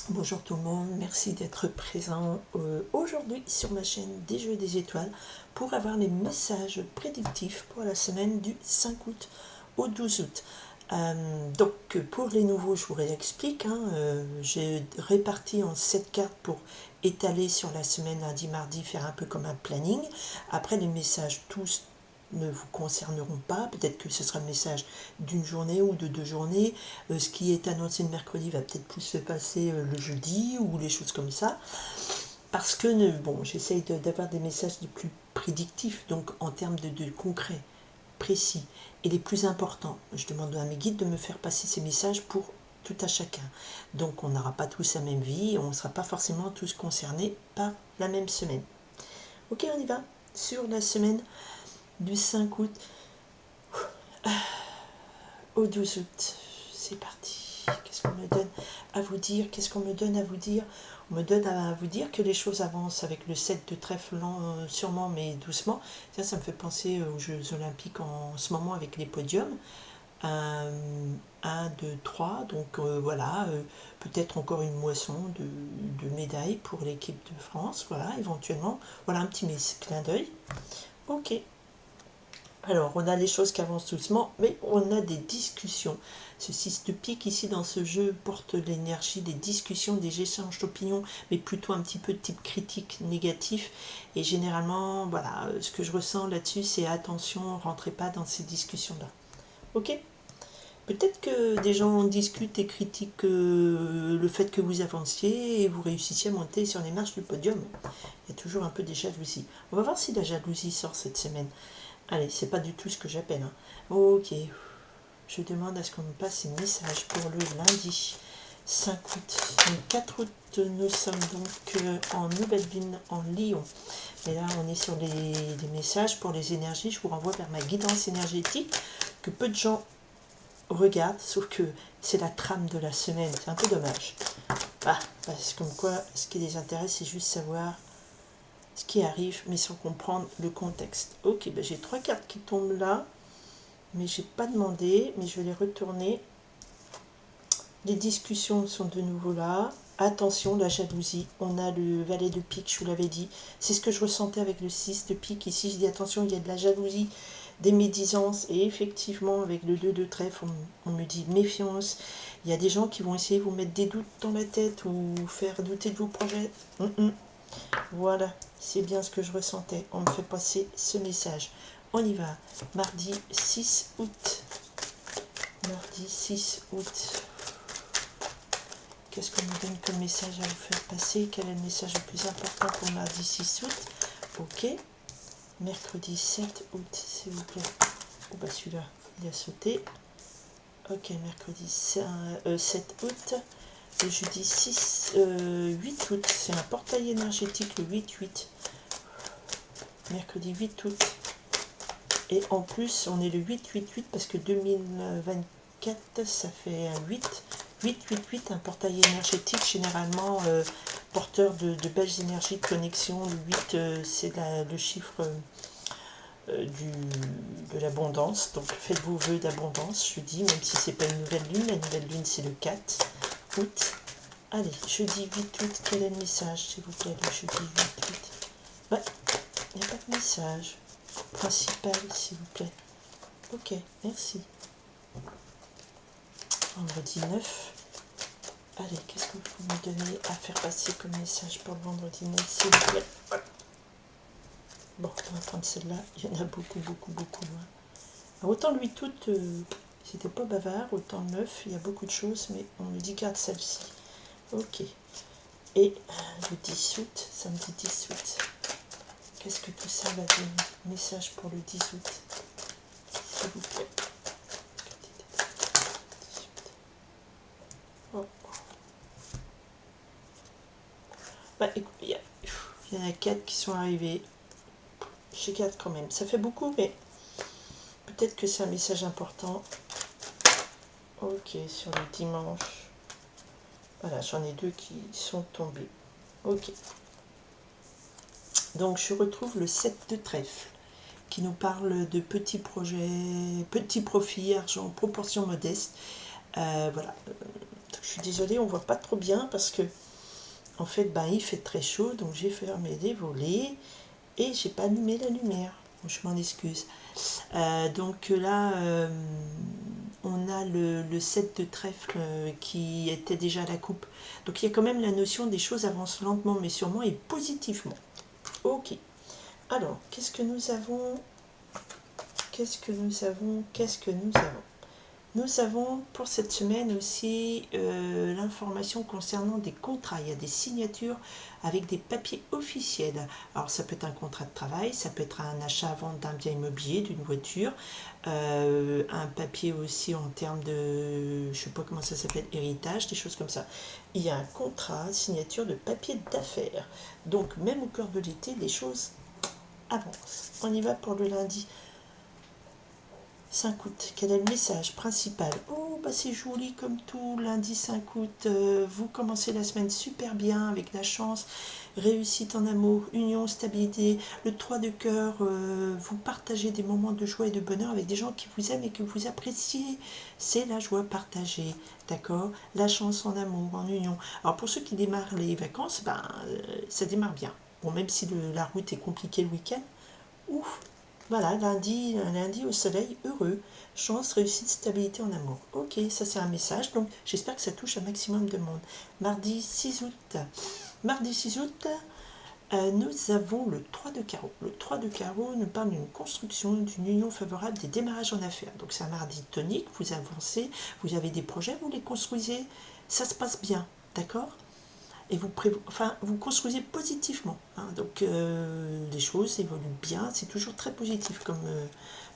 Bonjour tout le monde, merci d'être présent aujourd'hui sur ma chaîne des Jeux des Étoiles pour avoir les messages prédictifs pour la semaine du 5 août au 12 août. Donc pour les nouveaux, je vous réexplique, j'ai réparti en 7 cartes pour étaler sur la semaine lundi, mardi, faire un peu comme un planning. Après les messages tous ne vous concerneront pas, peut-être que ce sera le message d'une journée ou de 2 journées, ce qui est annoncé le mercredi va peut-être plus se passer le jeudi ou les choses comme ça, parce que bon, j'essaye d'avoir des messages les plus prédictifs, donc en termes de concret, précis, et les plus importants. Je demande à mes guides de me faire passer ces messages pour tout à chacun. Donc on n'aura pas tous la même vie, on ne sera pas forcément tous concernés par la même semaine. Ok, on y va sur la semaine du 5 août au 12 août. C'est parti. Qu'est-ce qu'on me donne à vous dire? Qu'est-ce qu'on me donne à vous dire? On me donne à vous dire que les choses avancent avec le 7 de trèfle lent, sûrement mais doucement. Ça me fait penser aux Jeux Olympiques en ce moment avec les podiums. 1, 2, 3. Donc voilà, peut-être encore une moisson de médailles pour l'équipe de France. Voilà, éventuellement. Voilà un petit clin d'œil. Ok. Alors, on a les choses qui avancent doucement, mais on a des discussions. Ce 6 de pique ici dans ce jeu porte l'énergie des discussions, des échanges d'opinions, mais plutôt un petit peu de type critique, négatif. Et généralement, voilà, ce que je ressens là-dessus, c'est attention, rentrez pas dans ces discussions-là. Ok? Peut-être que des gens discutent et critiquent le fait que vous avanciez et vous réussissiez à monter sur les marches du podium. Il y a toujours un peu des jalousies. On va voir si la jalousie sort cette semaine. Allez, c'est pas du tout ce que j'appelle. Ok, je demande à ce qu'on me passe un message pour le lundi 5 août. Le 4 août, nous sommes donc en nouvelle lune en Lion. Et là, on est sur les messages pour les énergies. Je vous renvoie vers ma guidance énergétique que peu de gens regardent, sauf que c'est la trame de la semaine. C'est un peu dommage. Ah, parce que comme quoi, ce qui les intéresse, c'est juste savoir ce qui arrive, mais sans comprendre le contexte. Ok, ben j'ai 3 cartes qui tombent là, mais j'ai pas demandé, mais je vais les retourner. Les discussions sont de nouveau là. Attention, la jalousie. On a le valet de pique, je vous l'avais dit. C'est ce que je ressentais avec le 6 de pique. Ici, je dis attention, il y a de la jalousie, des médisances. Et effectivement, avec le 2 de trèfle, on me dit méfiance. Il y a des gens qui vont essayer de vous mettre des doutes dans la tête ou faire douter de vos projets. Voilà, c'est bien ce que je ressentais. On me fait passer ce message. On y va. Mardi 6 août. Mardi 6 août. Qu'est-ce qu'on me donne comme message à vous faire passer? Quel est le message le plus important pour mardi 6 août? Ok. Mercredi 7 août, s'il vous plaît. Oh bah celui-là, il a sauté. Ok, mercredi 7 août. Le jeudi 8 août. C'est un portail énergétique, le 8-8. Mercredi 8 août. Et en plus, on est le 8-8-8 parce que 2024, ça fait un 8. 8-8-8, un portail énergétique, généralement porteur de belles énergies de connexion. Le 8, c'est le chiffre de l'abondance. Donc faites vos vœux d'abondance, je dis, même si c'est pas une nouvelle lune. La nouvelle lune, c'est le 4 août. Allez, jeudi 8 août, quel est le message, s'il vous plaît, le jeudi 8 août? Ouais, il n'y a pas de message principal, s'il vous plaît. Ok, merci. Vendredi 9. Allez, qu'est-ce que vous me donnez à faire passer comme message pour le vendredi 9, s'il vous plaît? Bon, on va prendre celle-là. Il y en a beaucoup, beaucoup, beaucoup loin. Alors, autant le 8 août, c'était pas bavard. Autant le 9, il y a beaucoup de choses, mais on me dit garde celle-ci. Ok. Et le 10 août, samedi 10 août. Qu'est-ce que tout ça va donner? Message pour le 10 août, s'il vous plaît. Oh. Bah, écoute, il y en a 4 qui sont arrivés. J'ai 4 quand même. Ça fait beaucoup, mais peut-être que c'est un message important. Ok, sur le dimanche. Voilà, j'en ai 2 qui sont tombés. Ok. Donc, je retrouve le 7 de trèfle, qui nous parle de petits projets, petits profits, argent, proportion modeste. Voilà. Je suis désolée, on voit pas trop bien parce que en fait, ben, il fait très chaud, donc j'ai fermé les volets et j'ai pas allumé la lumière. Bon, je m'en excuse. Donc là, on a le set de trèfle qui était déjà à la coupe. Donc il y a quand même la notion des choses avancent lentement mais sûrement et positivement. Ok. Alors, qu'est-ce que nous avons? Qu'est-ce que nous avons? Qu'est-ce que nous avons? Nous avons pour cette semaine aussi l'information concernant des contrats. Il y a des signatures avec des papiers officiels. Alors ça peut être un contrat de travail, ça peut être un achat-vente d'un bien immobilier, d'une voiture, un papier aussi en termes de, je ne sais pas comment ça s'appelle, héritage, des choses comme ça. Il y a un contrat, signature de papier d'affaires. Donc même au cœur de l'été, les choses avancent. On y va pour le lundi 5 août, quel est le message principal? Oh, bah c'est joli comme tout, lundi 5 août, vous commencez la semaine super bien, avec la chance, réussite en amour, union, stabilité, le 3 de cœur, vous partagez des moments de joie et de bonheur avec des gens qui vous aiment et que vous appréciez, c'est la joie partagée, d'accord? La chance en amour, en union. Alors pour ceux qui démarrent les vacances, ben, ça démarre bien. Bon, même si la route est compliquée le week-end, ouf. Voilà, lundi, un lundi au soleil, heureux, chance, réussite, stabilité en amour. Ok, ça c'est un message, donc j'espère que ça touche un maximum de monde. Mardi 6 août. Mardi 6 août, nous avons le 3 de carreau. Le 3 de carreau nous parle d'une construction, d'une union favorable, des démarrages en affaires. Donc c'est un mardi tonique, vous avancez, vous avez des projets, vous les construisez, ça se passe bien, d'accord? Et vous construisez positivement. Hein, donc les choses évoluent bien, c'est toujours très positif comme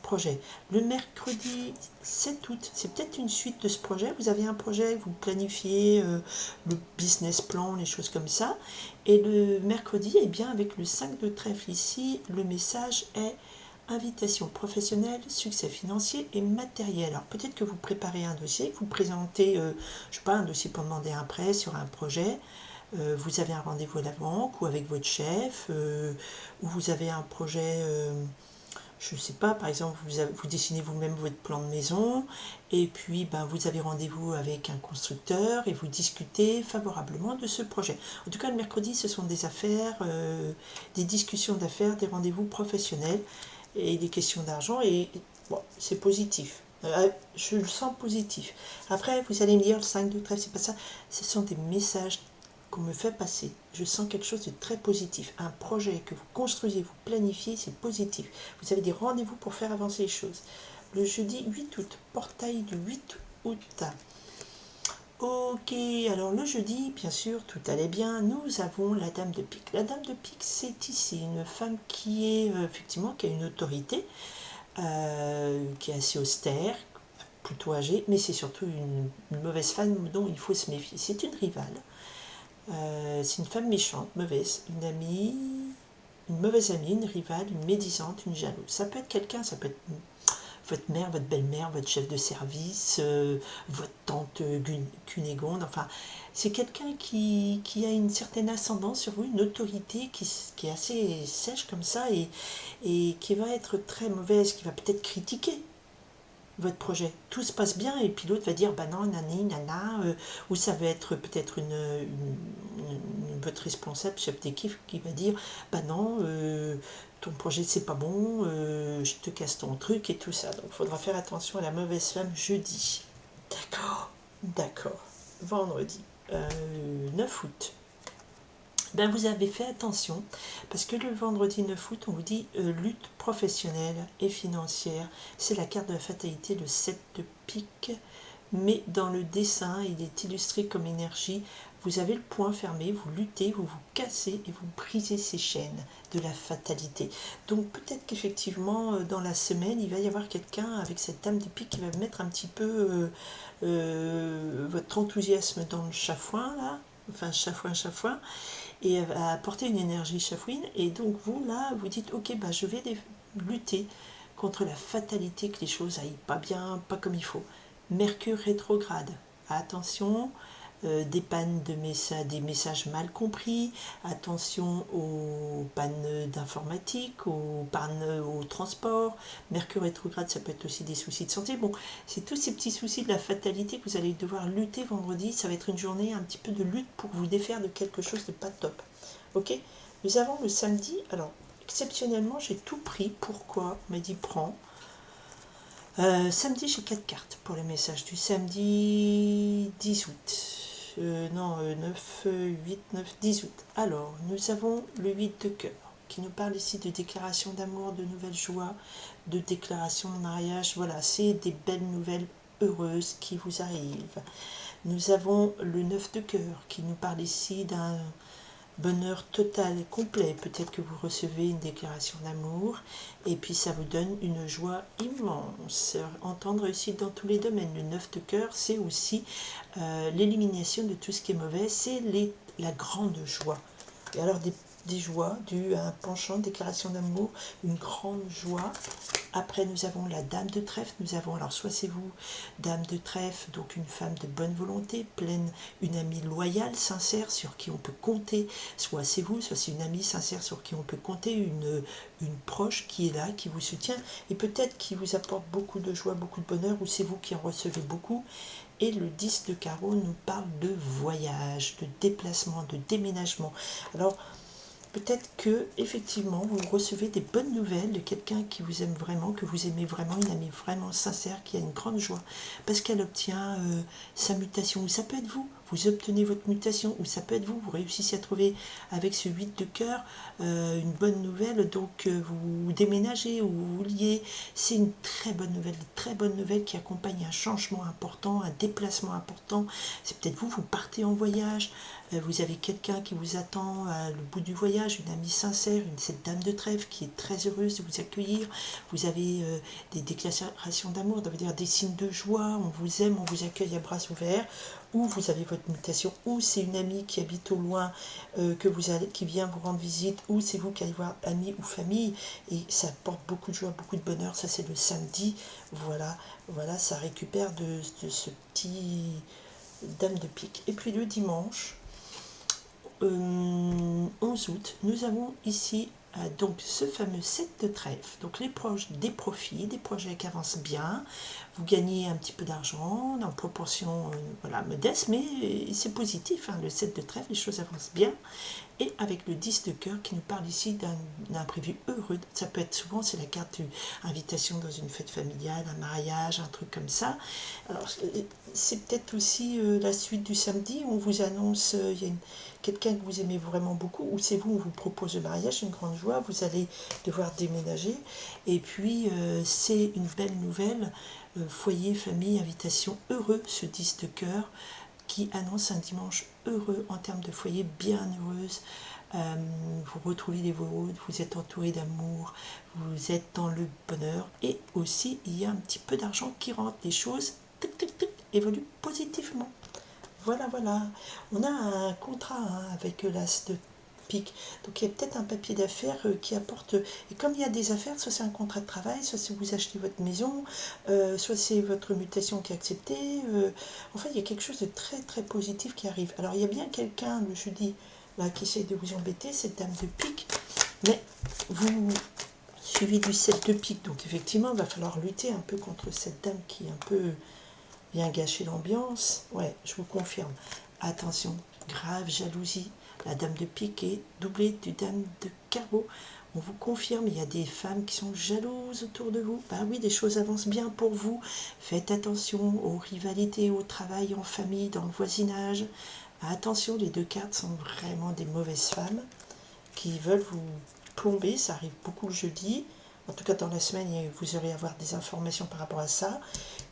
projet. Le mercredi 7 août, c'est peut-être une suite de ce projet. Vous avez un projet, vous planifiez le business plan, les choses comme ça. Et le mercredi, eh bien, avec le 5 de trèfle ici, le message est invitation professionnelle, succès financier et matériel. Alors peut-être que vous préparez un dossier, vous présentez, je ne sais pas, un dossier pour demander un prêt sur un projet. Vous avez un rendez-vous à la banque ou avec votre chef, ou vous avez un projet, je ne sais pas, par exemple, vous dessinez vous-même votre plan de maison, et puis ben, vous avez rendez-vous avec un constructeur et vous discutez favorablement de ce projet. En tout cas, le mercredi, ce sont des affaires, des discussions d'affaires, des rendez-vous professionnels et des questions d'argent, et bon, c'est positif. Je le sens positif. Après, vous allez me dire, le 5 de trèfle, c'est pas ça. Ce sont des messages qu'on me fait passer. Je sens quelque chose de très positif. Un projet que vous construisez, vous planifiez, c'est positif. Vous avez des rendez-vous pour faire avancer les choses. Le jeudi 8 août, portail du 8 août. Ok, alors le jeudi, bien sûr, tout allait bien. Nous avons la dame de pique. La dame de pique, c'est ici une femme qui est effectivement qui a une autorité, qui est assez austère, plutôt âgée, mais c'est surtout une mauvaise femme dont il faut se méfier. C'est une rivale. C'est une femme méchante, mauvaise, une mauvaise amie, une rivale, une médisante, une jalouse. Ça peut être quelqu'un, ça peut être votre mère, votre belle-mère, votre chef de service, votre tante Cunégonde, enfin, c'est quelqu'un qui a une certaine ascendance sur vous, une autorité qui est assez sèche comme ça et qui va être très mauvaise, qui va peut-être critiquer votre projet. Tout se passe bien et puis l'autre va dire bah non, nani, nana, ou ça va être peut-être votre responsable, chef d'équipe qui va dire bah non, ton projet c'est pas bon, je te casse ton truc et tout ça. Donc il faudra faire attention à la mauvaise femme jeudi. D'accord, d'accord. Vendredi, 9 août. Ben vous avez fait attention parce que le vendredi 9 août, on vous dit lutte professionnelle et financière. C'est la carte de la fatalité, le 7 de pique. Mais dans le dessin, il est illustré comme énergie. Vous avez le poing fermé, vous luttez, vous vous cassez et vous brisez ces chaînes de la fatalité. Donc peut-être qu'effectivement, dans la semaine, il va y avoir quelqu'un avec cette dame de pique qui va mettre un petit peu votre enthousiasme dans le chafouin, là. Enfin, chafouin, et à apporter une énergie chafouine. Et donc vous, là, vous dites, ok, bah, je vais lutter contre la fatalité que les choses aillent pas bien, pas comme il faut. Mercure rétrograde. Attention, des pannes de des messages mal compris, attention aux pannes d'informatique, aux pannes au transport, Mercure rétrograde, ça peut être aussi des soucis de santé. Bon, c'est tous ces petits soucis de la fatalité que vous allez devoir lutter vendredi. Ça va être une journée un petit peu de lutte pour vous défaire de quelque chose de pas top. Ok. Nous avons le samedi, alors exceptionnellement j'ai tout pris. Pourquoi? On m'a dit prends. Samedi, j'ai 4 cartes pour les messages du samedi 10 août. Non, 9, 8, 9, 10 août. Alors, nous avons le 8 de cœur, qui nous parle ici de déclaration d'amour, de nouvelles joies, de déclaration de mariage. Voilà, c'est des belles nouvelles heureuses qui vous arrivent. Nous avons le 9 de cœur, qui nous parle ici d'un bonheur total et complet. Peut-être que vous recevez une déclaration d'amour et puis ça vous donne une joie immense. Entendre réussite dans tous les domaines. Le 9 de cœur, c'est aussi l'élimination de tout ce qui est mauvais. C'est la grande joie. Et alors des joies dues à un penchant, déclaration d'amour, une grande joie. Après, nous avons la dame de trèfle. Nous avons, alors soit c'est vous, dame de trèfle, donc une femme de bonne volonté, pleine, une amie loyale, sincère, sur qui on peut compter. Soit c'est vous, soit c'est une amie sincère sur qui on peut compter, une proche qui est là, qui vous soutient, et peut-être qui vous apporte beaucoup de joie, beaucoup de bonheur, ou c'est vous qui en recevez beaucoup. Et le 10 de carreau nous parle de voyage, de déplacement, de déménagement. Alors, peut-être que effectivement vous recevez des bonnes nouvelles de quelqu'un qui vous aime vraiment, que vous aimez vraiment, une amie vraiment sincère qui a une grande joie parce qu'elle obtient sa mutation. Ou ça peut être vous, vous obtenez votre mutation, ou ça peut être vous, vous réussissez à trouver avec ce 8 de cœur une bonne nouvelle, donc vous déménagez ou vous liez. C'est une très bonne nouvelle qui accompagne un changement important, un déplacement important. C'est peut-être vous, vous partez en voyage. Vous avez quelqu'un qui vous attend à le bout du voyage, une amie sincère, cette dame de trèfle qui est très heureuse de vous accueillir. Vous avez des déclarations d'amour, ça veut dire des signes de joie, on vous aime, on vous accueille à bras ouverts, ou vous avez votre mutation, ou c'est une amie qui habite au loin qui vient vous rendre visite, ou c'est vous qui allez voir amis ou famille, et ça apporte beaucoup de joie, beaucoup de bonheur. Ça c'est le samedi, voilà, ça récupère de ce petit dame de pique. Et puis le dimanche, 11 août, nous avons ici donc ce fameux 7 de trèfle, donc les proches des profits, des projets qui avancent bien, vous gagnez un petit peu d'argent en proportion voilà, modeste, mais c'est positif, hein, le 7 de trèfle, les choses avancent bien. Et avec le 10 de cœur qui nous parle ici d'un imprévu heureux. Ça peut être souvent, c'est la carte invitation dans une fête familiale, un mariage, un truc comme ça. Alors, c'est peut-être aussi la suite du samedi où on vous annonce, il y a quelqu'un que vous aimez vraiment beaucoup, ou c'est vous, on vous propose le mariage, une grande joie, vous allez devoir déménager. Et puis, c'est une belle nouvelle, foyer, famille, invitation heureux, ce 10 de cœur, qui annonce un dimanche heureux en termes de foyer, bien heureuse. Vous retrouvez les vôtres, vous êtes entouré d'amour, vous êtes dans le bonheur, et aussi il y a un petit peu d'argent qui rentre, les choses évoluent positivement. Voilà, on a un contrat avec l'as de pique, donc il y a peut-être un papier d'affaires qui apporte, et comme il y a des affaires, soit c'est un contrat de travail, soit c'est vous achetez votre maison, soit c'est votre mutation qui est acceptée, enfin il y a quelque chose de très très positif qui arrive. Alors il y a bien quelqu'un le jeudi là, qui essaie de vous embêter, cette dame de pique, mais vous suivi du 7 de pique, donc effectivement il va falloir lutter un peu contre cette dame qui est un peu vient gâcher l'ambiance. Ouais, je vous confirme. Attention, grave jalousie. La dame de pique est doublée du dame de carreau. On vous confirme, il y a des femmes qui sont jalouses autour de vous. Ben oui, les choses avancent bien pour vous. Faites attention aux rivalités, au travail, en famille, dans le voisinage. Attention, les deux cartes sont vraiment des mauvaises femmes qui veulent vous plomber. Ça arrive beaucoup le jeudi. En tout cas, dans la semaine, vous aurez à avoir des informations par rapport à ça.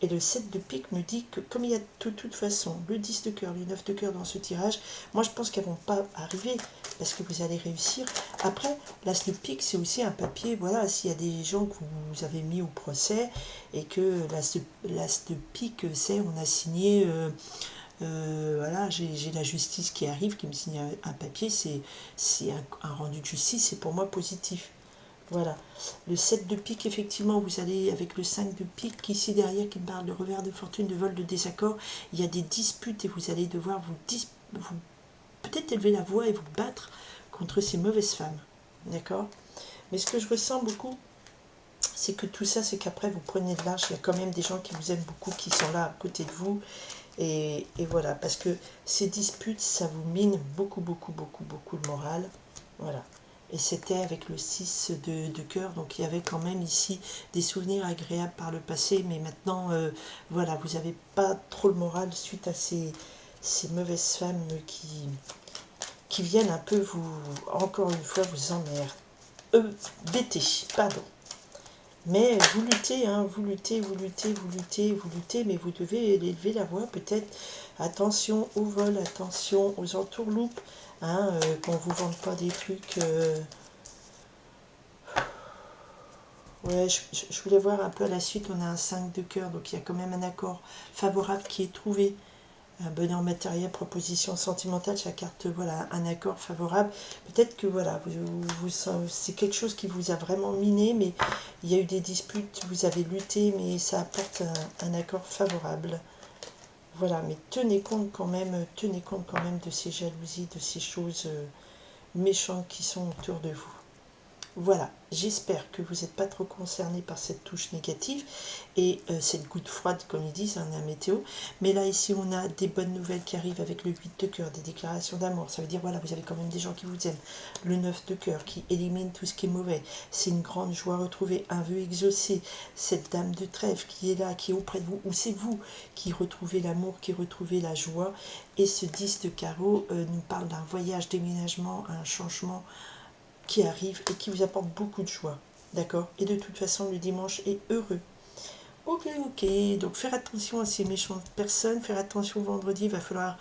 Et le 7 de pique me dit que comme il y a de toute façon le 10 de cœur, le 9 de cœur dans ce tirage, moi je pense qu'elles ne vont pas arriver parce que vous allez réussir. Après, l'as de pique, c'est aussi un papier, voilà, s'il y a des gens que vous avez mis au procès et que l'as de pique, c'est, on a signé... voilà, j'ai la justice qui arrive, qui me signe un papier, c'est un rendu de justice, c'est pour moi positif. Voilà. Le 7 de pique, effectivement, vous allez avec le 5 de pique, ici derrière, qui me parle de revers de fortune, de vol, de désaccord. Il y a des disputes et vous allez devoir vous peut-être élever la voix et vous battre contre ces mauvaises femmes. D'accord? Mais ce que je ressens beaucoup, c'est que tout ça, c'est qu'après, vous prenez de l'âge. Il y a quand même des gens qui vous aiment beaucoup, qui sont là à côté de vous. Et voilà, parce que ces disputes, ça vous mine beaucoup, beaucoup, beaucoup, beaucoup le moral. Voilà. Et c'était avec le 6 de cœur, donc il y avait quand même ici des souvenirs agréables par le passé, mais maintenant, voilà, vous n'avez pas trop le moral suite à ces mauvaises femmes qui viennent un peu vous, encore une fois, vous embêter, pardon. Mais vous luttez, hein, vous luttez, vous luttez, vous luttez, vous luttez, mais vous devez élever la voix peut-être. Attention au vol, attention aux entourloupes, hein, qu'on ne vous vende pas des trucs. Ouais, je voulais voir un peu à la suite, on a un 5 de cœur, donc il y a quand même un accord favorable qui est trouvé. Un bonheur matériel, proposition sentimentale, chaque carte, voilà, un accord favorable. Peut-être que voilà, c'est quelque chose qui vous a vraiment miné, mais il y a eu des disputes, vous avez lutté, mais ça apporte un accord favorable. Voilà, mais tenez compte quand même de ces jalousies, de ces choses méchantes qui sont autour de vous. Voilà, j'espère que vous n'êtes pas trop concerné par cette touche négative et cette goutte froide, comme ils disent, hein, la météo. Mais là, ici, on a des bonnes nouvelles qui arrivent avec le 8 de cœur, des déclarations d'amour. Ça veut dire, voilà, vous avez quand même des gens qui vous aiment. Le 9 de cœur qui élimine tout ce qui est mauvais. C'est une grande joie retrouvée, un vœu exaucé. Cette dame de trèfle qui est là, qui est auprès de vous, ou c'est vous qui retrouvez l'amour, qui retrouvez la joie. Et ce 10 de carreau nous parle d'un voyage, déménagement, un changement qui arrive et qui vous apporte beaucoup de joie. D'accord? Et de toute façon, le dimanche est heureux. Ok, donc faire attention à ces méchantes personnes, faire attention vendredi, il va falloir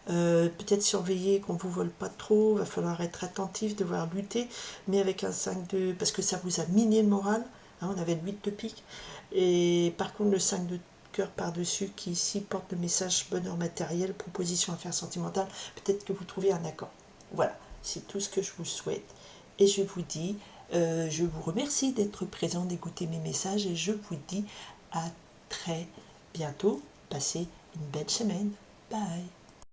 peut-être surveiller qu'on ne vous vole pas trop, il va falloir être attentif, devoir lutter, mais avec un 5 de... parce que ça vous a miné le moral, hein, on avait le 8 de pique, et par contre le 5 de cœur par-dessus qui ici porte le message bonheur matériel, proposition affaires sentimentales, peut-être que vous trouvez un accord. Voilà, c'est tout ce que je vous souhaite. Et je vous dis, je vous remercie d'être présent, d'écouter mes messages et je vous dis à très bientôt. Passez une belle semaine. Bye.